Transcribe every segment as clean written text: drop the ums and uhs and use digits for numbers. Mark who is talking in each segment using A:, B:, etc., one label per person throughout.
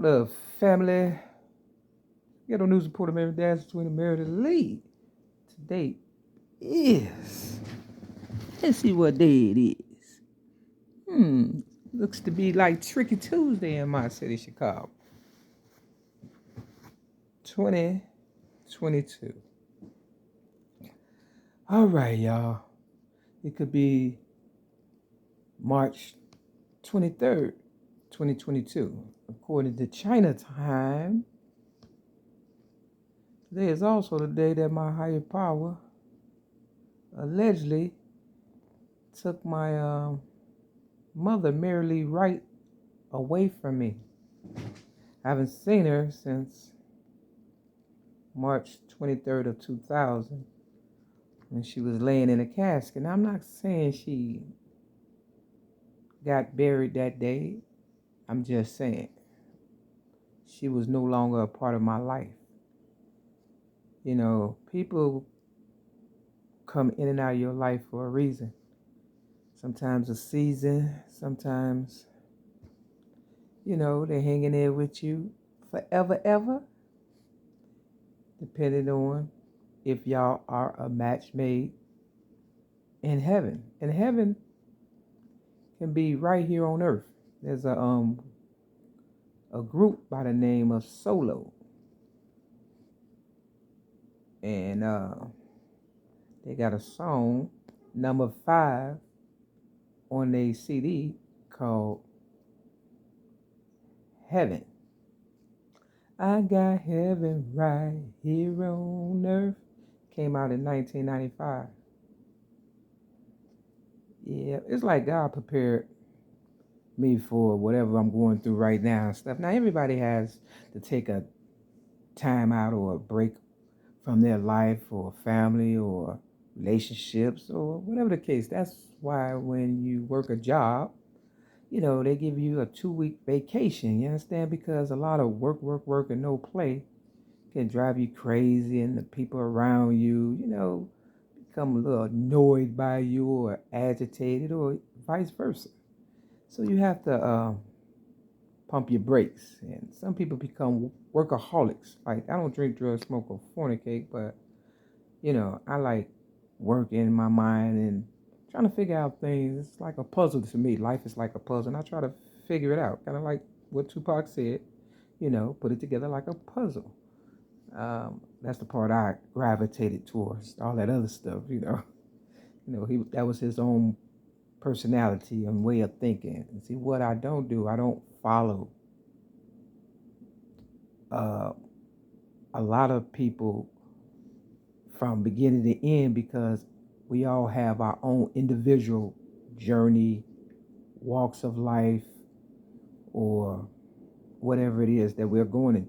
A: What up, family? Ghetto News Reporter Mary Dash between the Meredith Lead. Today is. Let's see what day it is. Looks to be like Tricky Tuesday in my city, Chicago. 2022. All right, y'all. It could be March 23rd, 2022. According to China time, today is also the day that my higher power allegedly took my mother, Mary Lee Wright, away from me. I haven't seen her since March 23rd of 2000 when she was laying in a casket. Now, I'm not saying she got buried that day. I'm just saying she was no longer a part of my life. You know, people come in and out of your life for a reason. Sometimes a season, sometimes, they're hanging there with you forever, ever, depending on if y'all are a match made in heaven. And heaven can be right here on earth. There's a group by the name of Solo. And they got a song, number 5, on their CD called Heaven. I got heaven right here on earth. Came out in 1995. Yeah, it's like God prepared me for whatever I'm going through right now and stuff. Now, everybody has to take a time out or a break from their life or family or relationships or whatever the case. That's why when you work a job, they give you a 2-week vacation. You understand? Because a lot of work, and no play can drive you crazy, and the people around you, become a little annoyed by you or agitated or vice versa. So you have to pump your brakes. And some people become workaholics. Like, I don't drink, drugs, smoke, or fornicate, but, I like working in my mind and trying to figure out things. It's like a puzzle to me. Life is like a puzzle, and I try to figure it out. Kind of like what Tupac said, put it together like a puzzle. That's the part I gravitated towards. All that other stuff, that was his own personality and way of thinking. And see, what I don't do, I don't follow a lot of people from beginning to end, because we all have our own individual journey, walks of life, or whatever it is that we're going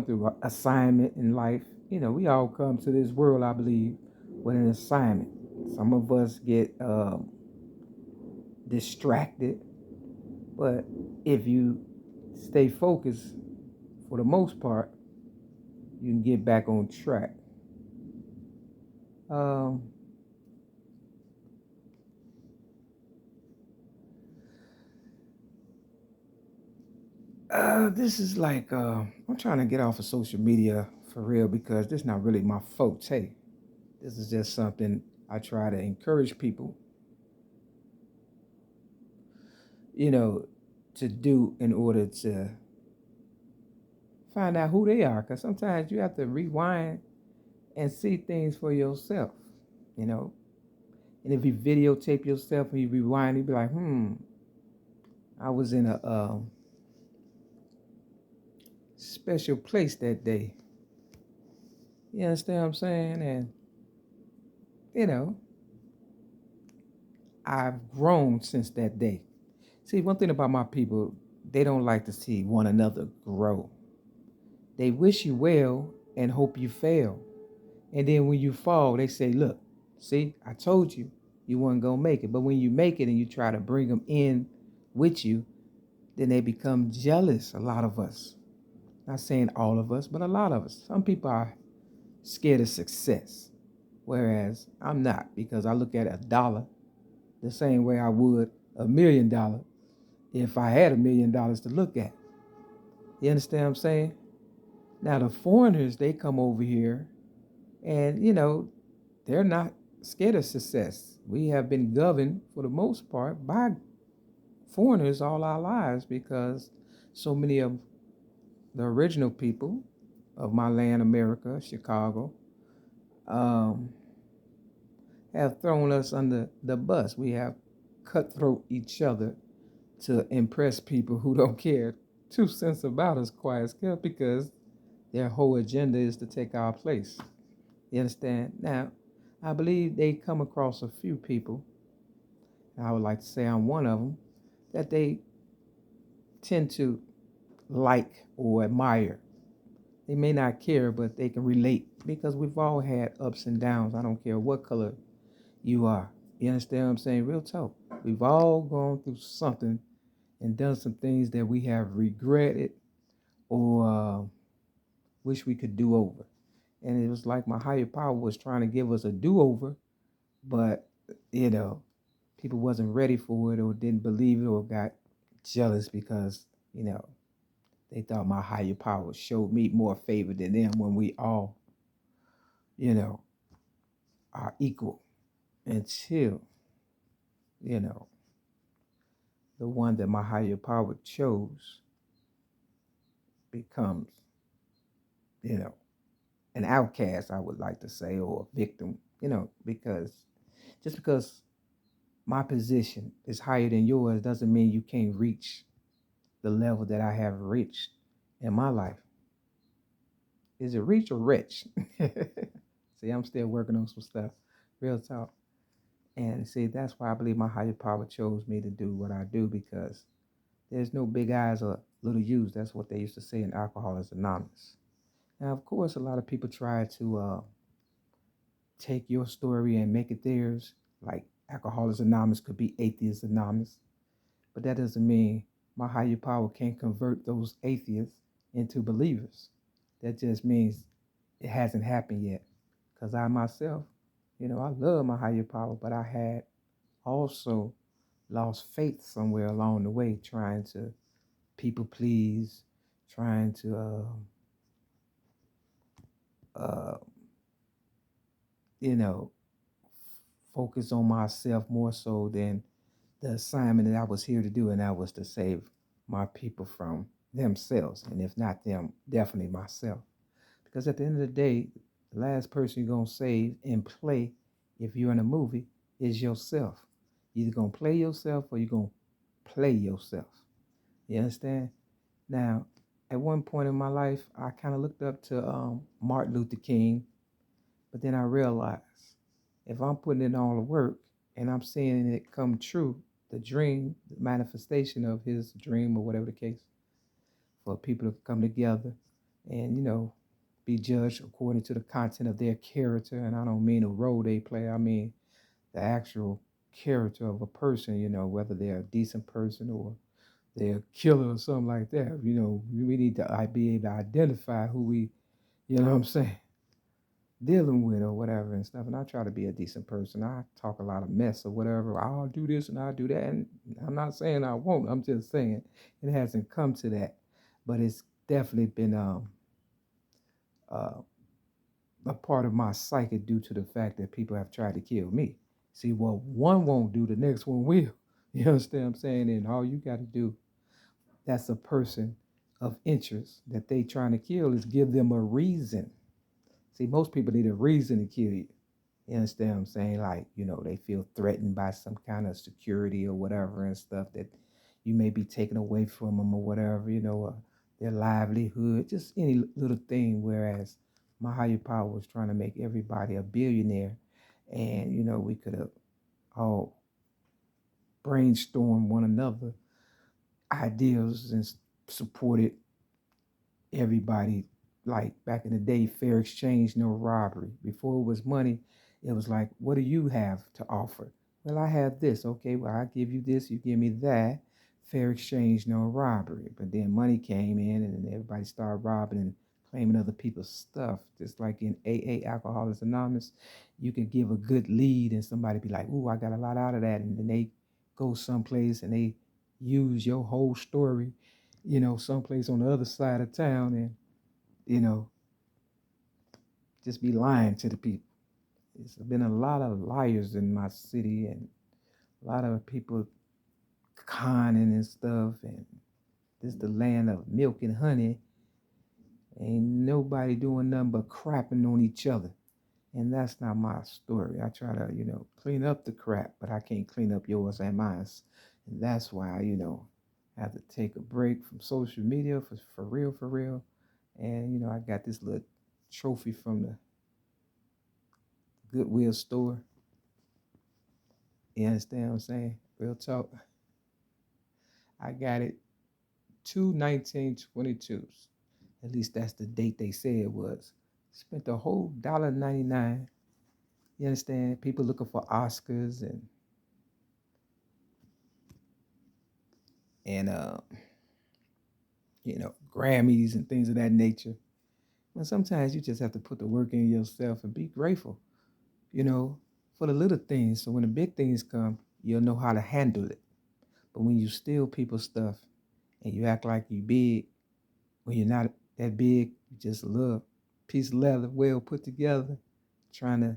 A: through assignment in life. We all come to this world, I believe, with an assignment. Some of us get distracted, but if you stay focused, for the most part, you can get back on track. This is like, I'm trying to get off of social media for real, because this is not really my forte. This is just something I try to encourage people, to do in order to find out who they are. Because sometimes you have to rewind and see things for yourself, And if you videotape yourself and you rewind, you be like, I was in a special place that day. You understand what I'm saying? And, I've grown since that day. See, one thing about my people, they don't like to see one another grow. They wish you well and hope you fail. And then when you fall, they say, look, see, I told you you weren't going to make it. But when you make it and you try to bring them in with you, then they become jealous, a lot of us. Not saying all of us, but a lot of us. Some people are scared of success, whereas I'm not, because I look at $1 the same way I would $1 million if I had $1 million to look at. You understand what I'm saying? Now the foreigners, they come over here and they're not scared of success. We have been governed for the most part by foreigners all our lives because so many of the original people of my land, America, Chicago, um, have thrown us under the bus. We have cutthroat each other to impress people who don't care 2 cents about us quite as kept because their whole agenda is to take our place. You understand? Now, I believe they come across a few people, and I would like to say I'm one of them, that they tend to like or admire. They may not care, but they can relate because we've all had ups and downs. I don't care what color you are. You understand what I'm saying? Real talk. We've all gone through something and done some things that we have regretted or wish we could do over. And it was like my higher power was trying to give us a do over, but you know, people wasn't ready for it or didn't believe it or got jealous because they thought my higher power showed me more favor than them when we all you know are equal until you know the one that my higher power chose becomes you know an outcast, I would like to say, or a victim, because just because my position is higher than yours doesn't mean you can't reach the level that I have reached in my life. Is it reach or rich? See, I'm still working on some stuff. Real talk. And see, that's why I believe my higher power chose me to do what I do because there's no big eyes or little U's. That's what they used to say in Alcoholics Anonymous. Now, of course, a lot of people try to take your story and make it theirs. Like Alcoholics Anonymous could be Atheists Anonymous. But that doesn't mean my higher power can't convert those atheists into believers. That just means it hasn't happened yet. Because I myself, I love my higher power, but I had also lost faith somewhere along the way, trying to people please, trying to uh, you know, focus on myself more so than the assignment that I was here to do, and that was to save my people from themselves. And if not them, definitely myself. Because at the end of the day, the last person you're going to save and play, if you're in a movie, is yourself. You're either going to play yourself or you're going to play yourself. You understand? Now, at one point in my life, I kind of looked up to Martin Luther King, but then I realized if I'm putting in all the work and I'm seeing it come true, the dream, the manifestation of his dream or whatever the case, for people to come together and, be judged according to the content of their character. And I don't mean the role they play, I mean the actual character of a person, whether they're a decent person or they're a killer or something like that. We need to be able to identify who we, what I'm saying, dealing with or whatever and stuff. And I try to be a decent person. I talk a lot of mess or whatever. I'll do this and I'll do that. And I'm not saying I won't. I'm just saying it hasn't come to that. But it's definitely been uh, a part of my psyche due to the fact that people have tried to kill me. See, what one won't do, the next one will. You understand what I'm saying? And all you got to do, that's a person of interest that they trying to kill, is give them a reason. See, most people need a reason to kill you. You understand what I'm saying? Like, they feel threatened by some kind of security or whatever and stuff that you may be taken away from them or whatever, their livelihood, just any little thing. Whereas my higher power was trying to make everybody a billionaire. And, we could have all brainstormed one another ideas and supported everybody. Like back in the day, fair exchange, no robbery. Before it was money, it was like, what do you have to offer? Well, I have this. Okay, well, I give you this, you give me that. Fair exchange, no robbery. But then money came in and then everybody started robbing and claiming other people's stuff. Just like in AA, Alcoholics Anonymous, you could give a good lead and somebody be like, ooh, I got a lot out of that. And then they go someplace and they use your whole story someplace on the other side of town and, you know, just be lying to the people. There's been a lot of liars in my city and a lot of people conning and stuff. And this is the land of milk and honey. Ain't nobody doing nothing but crapping on each other. And that's not my story. I try to, clean up the crap, but I can't clean up yours and mine. And that's why, I have to take a break from social media for real, for real. And, I got this little trophy from the Goodwill store. You understand what I'm saying? Real talk. I got it 2/19/22s. At least that's the date they say it was. Spent the whole $1.99. You understand? People looking for Oscars and Grammys and things of that nature. And sometimes you just have to put the work in yourself and be grateful, for the little things. So when the big things come, you'll know how to handle it. But when you steal people's stuff and you act like you big, when you're not that big, you just a little piece of leather well put together, trying to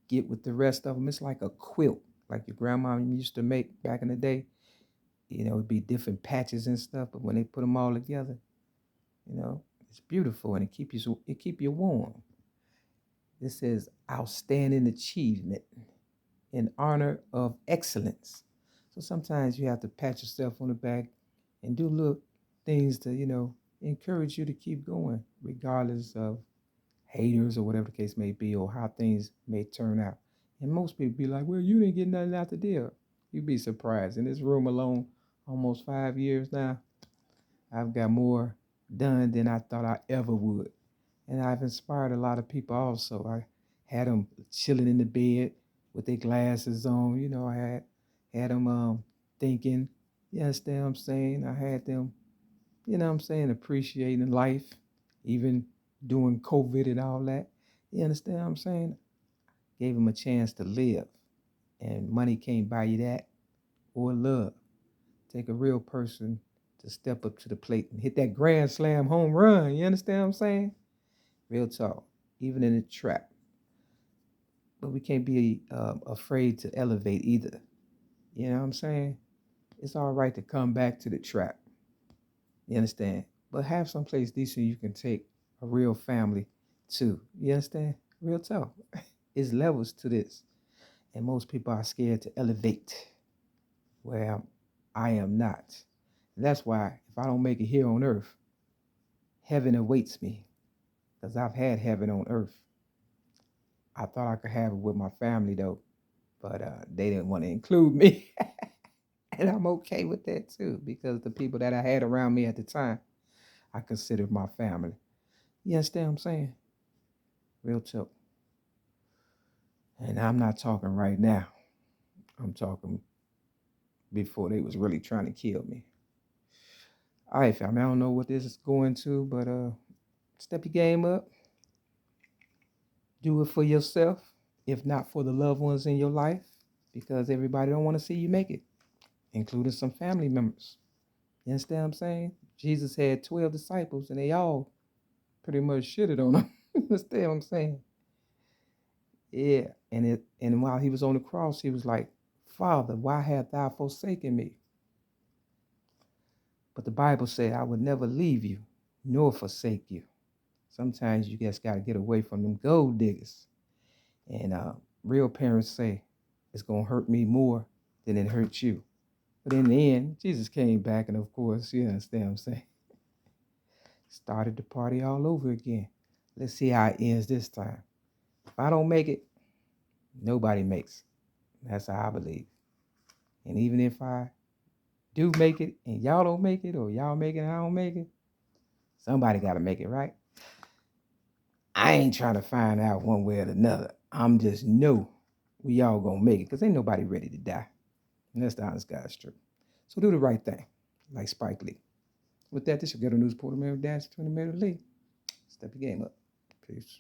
A: get with the rest of them. It's like a quilt, like your grandma used to make back in the day. It'd be different patches and stuff, but when they put them all together, it's beautiful and it keep you warm. It says outstanding achievement in honor of excellence. So sometimes you have to pat yourself on the back and do little things to, encourage you to keep going, regardless of haters or whatever the case may be, or how things may turn out. And most people be like, well, you didn't get nothing out the deal. You'd be surprised. In this room alone, almost 5 years now, I've got more done than I thought I ever would. And I've inspired a lot of people also. I had them chilling in the bed with their glasses on. I had them thinking, you understand what I'm saying? I had them, appreciating life, even doing COVID and all that. You understand what I'm saying? Gave them a chance to live. And money can't buy you that or love. Take a real person to step up to the plate and hit that grand slam home run. You understand what I'm saying? Real talk. Even in the trap. But we can't be afraid to elevate either. You know what I'm saying? It's all right to come back to the trap. You understand? But have someplace decent you can take a real family to. You understand? Real talk. It's levels to this. And most people are scared to elevate where I am not. And that's why if I don't make it here on earth, heaven awaits me. Because I've had heaven on earth. I thought I could have it with my family though, but they didn't want to include me. And I'm okay with that too, because the people that I had around me at the time, I considered my family. You understand what I'm saying? Real talk. And I'm not talking right now. I'm talking before they was really trying to kill me. All right, family, I don't know what this is going to, but step your game up. Do it for yourself, if not for the loved ones in your life, because everybody don't want to see you make it, including some family members. You understand what I'm saying? Jesus had 12 disciples and they all pretty much shitted on him. You understand what I'm saying? Yeah. And while he was on the cross, he was like, Father, why hast thou forsaken me? But the Bible said, I would never leave you nor forsake you. Sometimes you just got to get away from them gold diggers. And real parents say, it's going to hurt me more than it hurts you. But in the end, Jesus came back, and of course, you understand what I'm saying? Started the party all over again. Let's see how it ends this time. If I don't make it, nobody makes it. That's how I believe. And even if I do make it and y'all don't make it, or y'all make it and I don't make it, somebody got to make it, right? I ain't trying to find out one way or another. I'm just know we all gonna make it, because ain't nobody ready to die. And that's the honest God's truth. So do the right thing, like Spike Lee. With that, this is your Ghetto News Porter Mary Dash 20 Mary Lee. Step your game up. Peace.